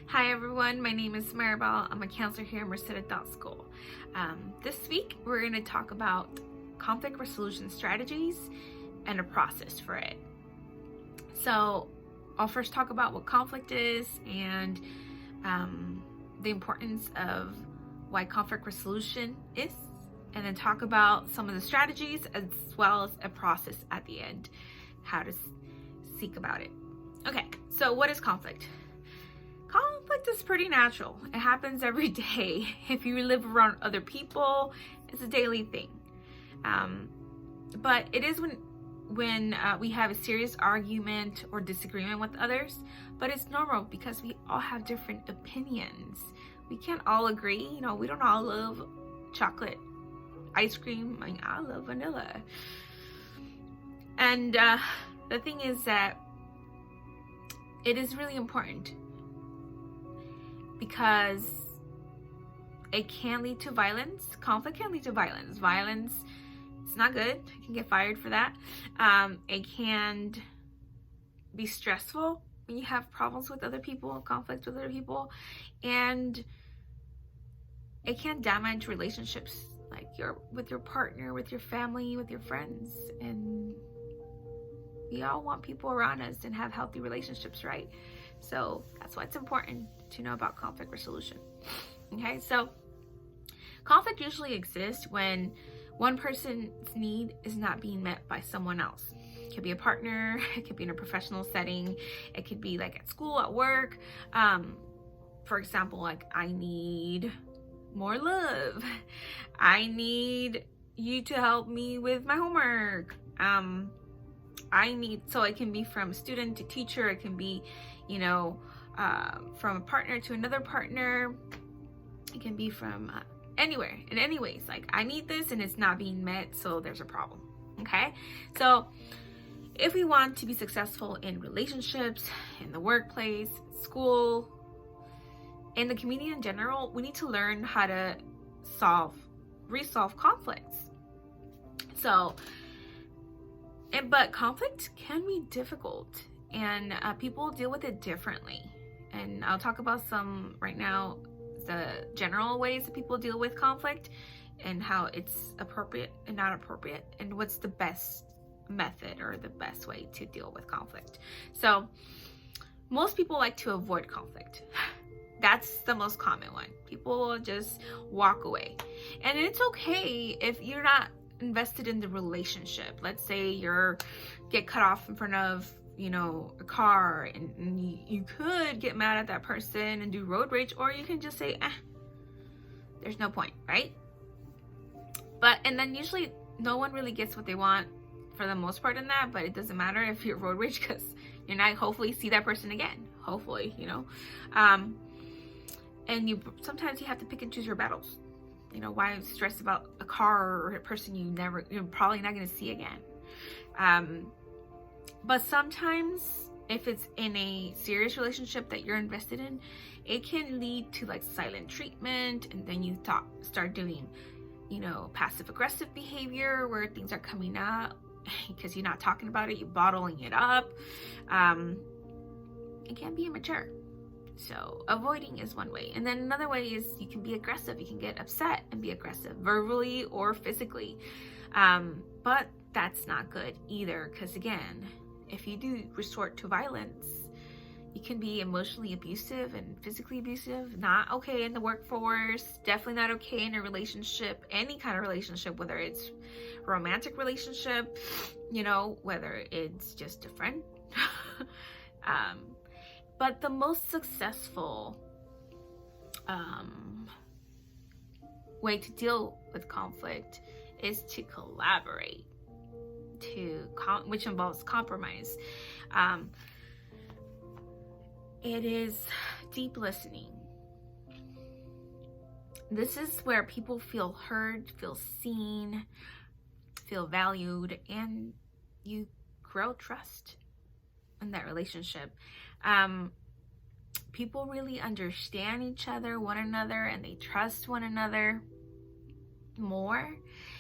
Hi everyone, my name is Maribel. I'm a counselor here in Merced Adult School. This week we're going to talk about conflict resolution strategies and a process for it. So I'll first talk about what conflict is and the importance of why conflict resolution is, and then talk about some of the strategies as well as a process at the end, how to seek about it. Okay, so what is conflict? Conflict is pretty natural. It happens every day. If you live around other people, it's a daily thing. But it is when we have a serious argument or disagreement with others, but it's normal because we all have different opinions. We can't all agree. We don't all love chocolate ice cream. I love vanilla. And the thing is that it is really important because it can lead to violence. Conflict can lead to violence. Violence, it's not good. You can get fired for that. It can be stressful when you have problems with other people, conflict with other people, and it can damage relationships, like with your partner, with your family, with your friends. And we all want people around us and have healthy relationships, right? So that's why it's important to know about conflict resolution. Okay, so conflict usually exists when one person's need is not being met by someone else. It could be a partner, it could be in a professional setting, it could be like at school, at work. For example, like I need more love. I need you to help me with my homework. So it can be from student to teacher, it can be, from a partner to another partner, it can be from anywhere, in any ways. Like I need this and it's not being met, so there's a problem. Okay, so if we want to be successful in relationships, in the workplace, school, in the community in general, we need to learn how to resolve conflicts. But conflict can be difficult, and people deal with it differently. And I'll talk about some right now, the general ways that people deal with conflict and how it's appropriate and not appropriate, and what's the best method or the best way to deal with conflict. So most people like to avoid conflict. That's the most common one. People just walk away. And it's okay if you're not invested in the relationship. Let's say get cut off in front of a car, and you could get mad at that person and do road rage, or you can just say there's no point, right? And then usually no one really gets what they want for the most part in that, but it doesn't matter if you're road rage because you're not hopefully see that person again, hopefully. And sometimes you have to pick and choose your battles. Why stress about a car or a person you're probably not going to see again. But sometimes if it's in a serious relationship that you're invested in, it can lead to like silent treatment, and then you start doing, passive aggressive behavior where things are coming out because you're not talking about it, you're bottling it up. It can be immature. So avoiding is one way. And then another way is you can be aggressive. You can get upset and be aggressive, verbally or physically. But that's not good either, because again, if you do resort to violence, you can be emotionally abusive and physically abusive. Not okay in the workforce, definitely not okay in a relationship, any kind of relationship, whether it's a romantic relationship, whether it's just a friend. But the most successful way to deal with conflict is to collaborate, which involves compromise. It is deep listening. This is where people feel heard, feel seen, feel valued, and you grow trust in that relationship. People really understand one another, and they trust one another more,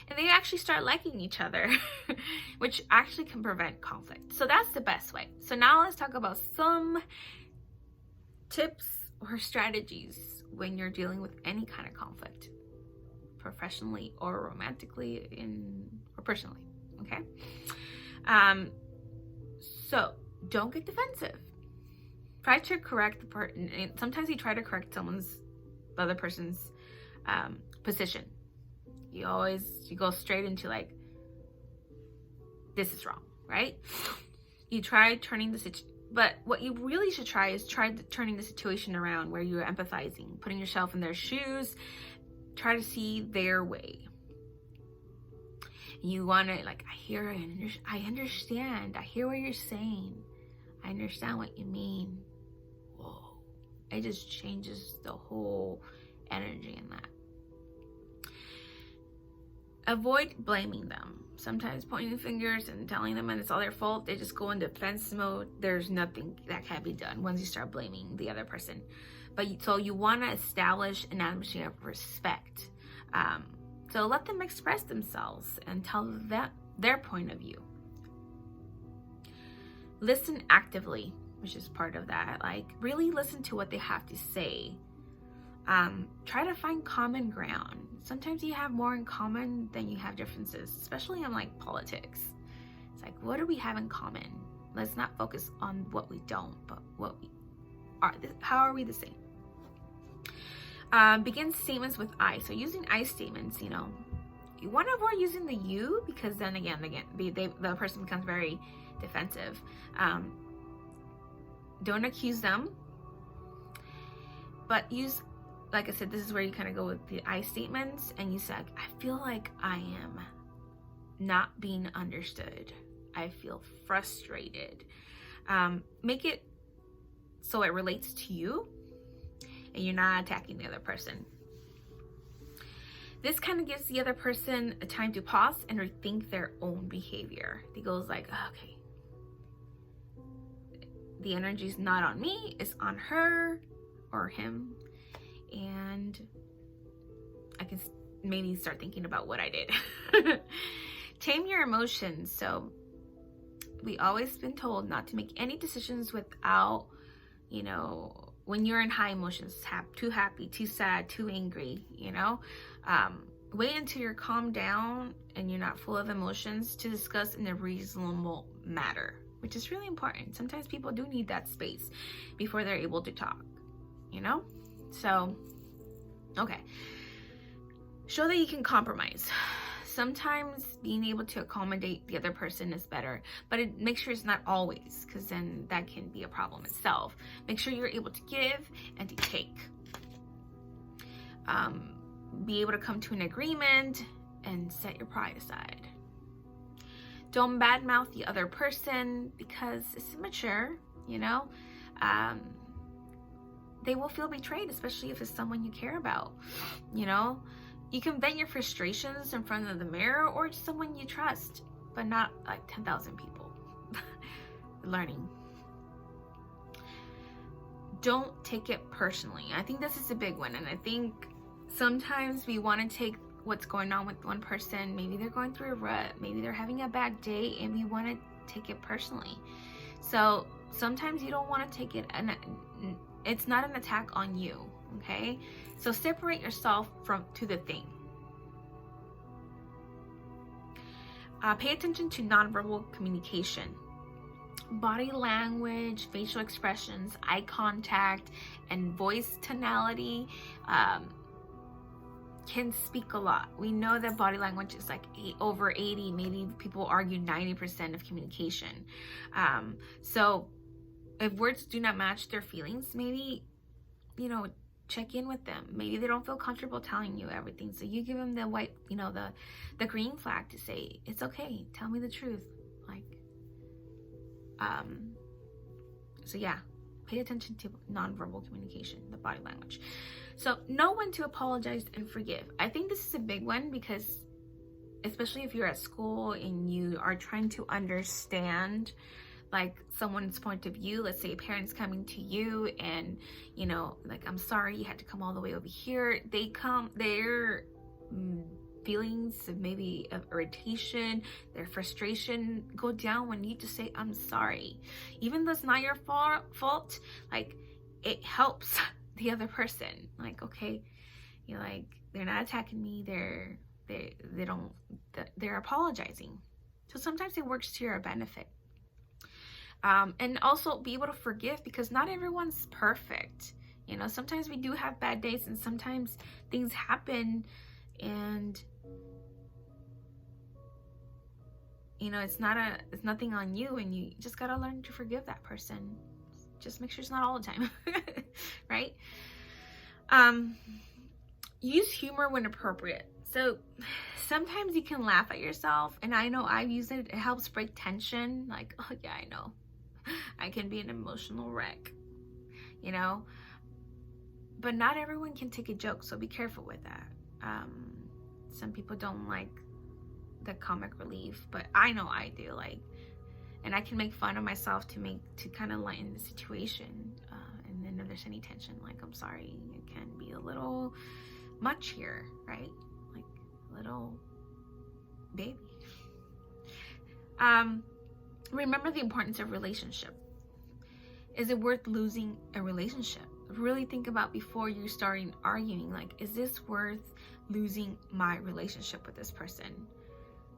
and they actually start liking each other, which actually can prevent conflict. So that's the best way. So now let's talk about some tips or strategies when you're dealing with any kind of conflict, professionally or romantically or personally. Okay. So don't get defensive. Try to correct the part. Sometimes you try to correct the other person's position. You go straight into like, this is wrong, right? You try turning but what you really should try is turning the situation around where you're empathizing, putting yourself in their shoes, try to see their way. You want to like, I understand. I hear what you're saying. I understand what you mean. Whoa. It just changes the whole energy in that. Avoid blaming them. Sometimes pointing fingers and telling them and it's all their fault, they just go in defense mode. There's nothing that can be done once you start blaming the other person. So you want to establish an atmosphere of respect. So let them express themselves and tell them their point of view. Listen actively, which is part of that. Like, really listen to what they have to say. Try to find common ground. Sometimes you have more in common than you have differences, especially in like politics. It's like, what do we have in common? Let's not focus on what we don't, but what we are. How are we the same? Begin statements with I. So using I statements, you want to avoid using the you, because then again, the person becomes very defensive. Don't accuse them, but use, like I said, this is where you kind of go with the I statements, and you say, I feel like I am not being understood. I feel frustrated. Make it so it relates to you and you're not attacking the other person. This kind of gives the other person a time to pause and rethink their own behavior. They goes like, okay, the energy's not on me, it's on her or him. And I can maybe start thinking about what I did. Tame your emotions. So we always been told not to make any decisions without, when you're in high emotions, too happy, too sad, too angry, wait until you're calmed down and you're not full of emotions to discuss in a reasonable manner, which is really important. Sometimes people do need that space before they're able to talk, So, okay. Show that you can compromise. Sometimes being able to accommodate the other person is better, but make sure it's not always, because then that can be a problem itself. Make sure you're able to give and to take. Be able to come to an agreement and set your pride aside. Don't badmouth the other person because it's immature, they will feel betrayed, especially if it's someone you care about. You can vent your frustrations in front of the mirror or someone you trust, but not like 10,000 people. Learning. Don't take it personally. I think this is a big one, and I think sometimes we want to take what's going on with one person. Maybe they're going through a rut, maybe they're having a bad day, and we want to take it personally. So sometimes you don't want to take it, and it's not an attack on you, okay? So separate yourself to the thing. Pay attention to nonverbal communication. Body language, facial expressions, eye contact, and voice tonality can speak a lot. We know that body language is like over 80, maybe people argue 90% of communication. So if words do not match their feelings, maybe, check in with them. Maybe they don't feel comfortable telling you everything. So you give them the white, the green flag to say, it's okay, tell me the truth. So yeah, pay attention to nonverbal communication, the body language. So know when to apologize and forgive. I think this is a big one because especially if you're at school and you are trying to understand like someone's point of view. Let's say a parent's coming to you and, I'm sorry you had to come all the way over here. Their feelings of maybe of irritation, their frustration go down when you just say, I'm sorry. Even though it's not your fault, like it helps the other person. Like, okay, you're like, they're not attacking me. They're apologizing. So sometimes it works to your benefit. And also be able to forgive, because not everyone's perfect. You know, sometimes we do have bad days, and sometimes things happen, and you know, it's nothing on you, and you just gotta learn to forgive that person. Just make sure it's not all the time. Right? Use humor when appropriate. So sometimes you can laugh at yourself, and I know I've used it. It helps break tension. Like, oh yeah, I know I can be an emotional wreck, you know, but not everyone can take a joke, so be careful with that. Some people don't like the comic relief, but I know I do. Like, and I can make fun of myself to kind of lighten the situation. And then if there's any tension, like, I'm sorry, it can be a little much here, right? Like a little baby. Remember the importance of relationship. Is it worth losing a relationship? Really think about before you starting arguing, like, is this worth losing my relationship with this person?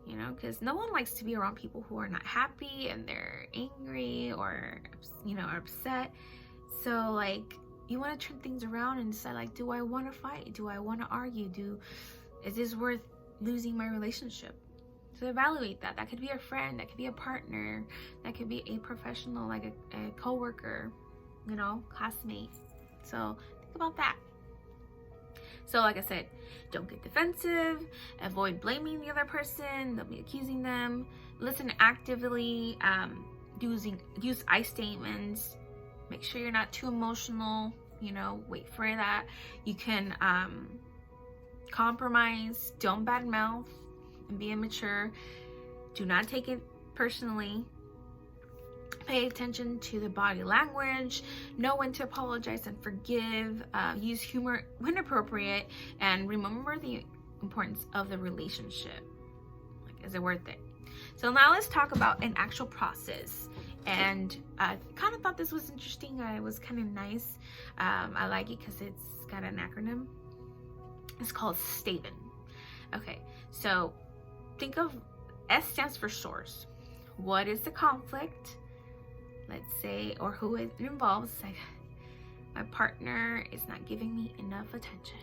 You know, because no one likes to be around people who are not happy and they're angry or, you know, upset. So like, you want to turn things around and decide, like, do I want to fight? Do I want to argue? Is this worth losing my relationship? So evaluate that. That could be a friend, that could be a partner, that could be a professional, like a co-worker, you know, classmate. So think about that. So like I said, don't get defensive, avoid blaming the other person, don't be accusing them, listen actively, use I statements, make sure you're not too emotional, you know, wait for that. You can compromise, don't badmouth, and be immature. Do not take it personally. Pay attention to the body language, know when to apologize and forgive, use humor when appropriate, and remember the importance of the relationship. Like, is it worth it? So now let's talk about an actual process. And I kind of thought this was interesting. It was kind of nice. I like it because it's got an acronym. It's called STAVEN. Okay, so think of, S stands for source. What is the conflict? Let's say, or who it involves. Like, my partner is not giving me enough attention.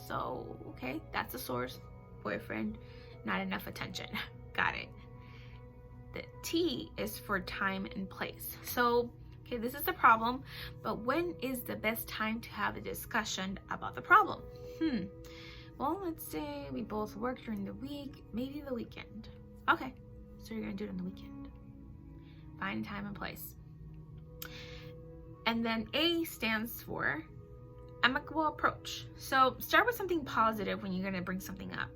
So, okay, that's the source. Boyfriend, not enough attention. Got it. The T is for time and place. So, okay, this is the problem, but when is the best time to have a discussion about the problem? Well, let's say we both work during the week, maybe the weekend. Okay, so you're gonna do it on the weekend. Find time and place. And then A stands for amicable approach. So start with something positive when you're going to bring something up.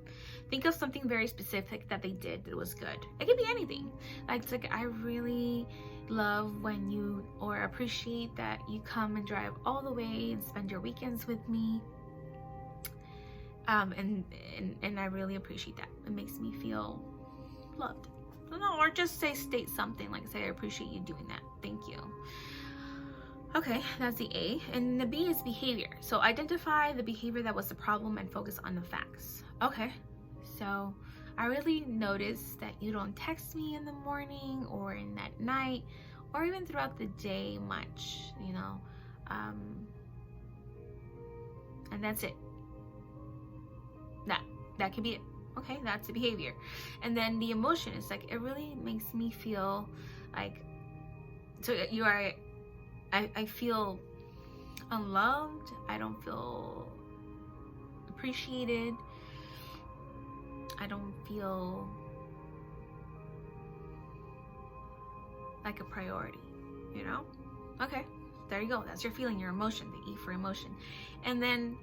Think of something very specific that they did that was good. It could be anything. Like, it's like, I really love when you, or appreciate that you come and drive all the way and spend your weekends with me. And I really appreciate that. It makes me feel loved. No, or just state something like, say, I appreciate you doing that. Thank you. Okay, that's the A. And the B is behavior. So identify the behavior that was the problem and focus on the facts. Okay, so I really noticed that you don't text me in the morning or in that night or even throughout the day much, you know. And that's it. That could be it. Okay, that's the behavior. And then the emotion is like, it really makes me feel like, so you are, I feel unloved. I don't feel appreciated. I don't feel like a priority, you know? Okay, there you go. That's your feeling, your emotion, the E for emotion. And then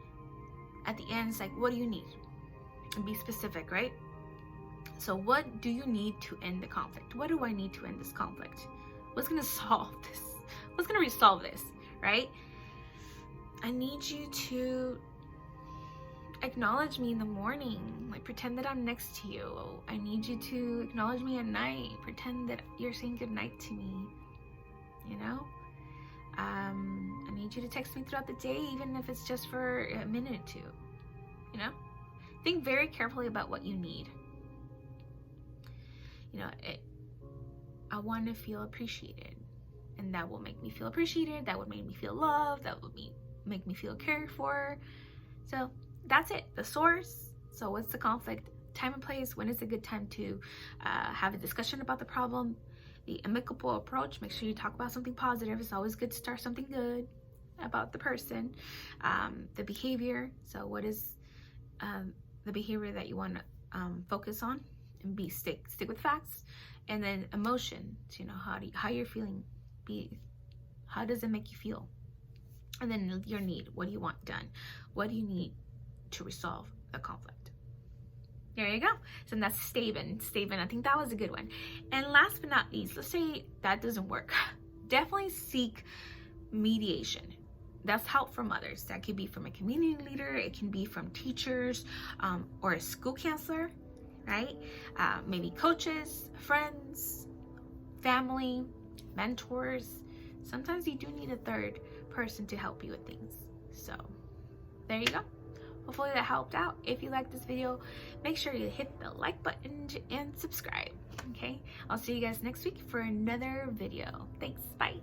at the end, it's like, what do you need? And be specific, right? So what do you need to end the conflict? What do I need to end this conflict? What's gonna solve this? What's gonna resolve this, right? I need you to acknowledge me in the morning, like pretend that I'm next to you. I need you to acknowledge me at night, pretend that you're saying goodnight to me, you know? I need need you to text me throughout the day, even if it's just for a minute or two. You know, think very carefully about what you need. You know, I want to feel appreciated, and that will make me feel appreciated. That would make me feel loved. That would make me feel cared for. So that's it, the source. So what's the conflict? Time and place. When is a good time to have a discussion about the problem? The amicable approach. Make sure you talk about something positive. It's always good to start something good about the person. The behavior. So what is the behavior that you want to focus on, and stick with facts. And then emotion. So, you know, how you're feeling. How does it make you feel? And then your need. What do you want done? What do you need to resolve the conflict? There you go. So that's Staben. I think that was a good one. And last but not least, let's say that doesn't work. Definitely seek mediation. That's help from others. That could be from a community leader. It can be from teachers or a school counselor, right? Maybe coaches, friends, family, mentors. Sometimes you do need a third person to help you with things. So there you go. Hopefully that helped out. If you like this video, make sure you hit the like button and subscribe. Okay, I'll see you guys next week for another video. Thanks. Bye.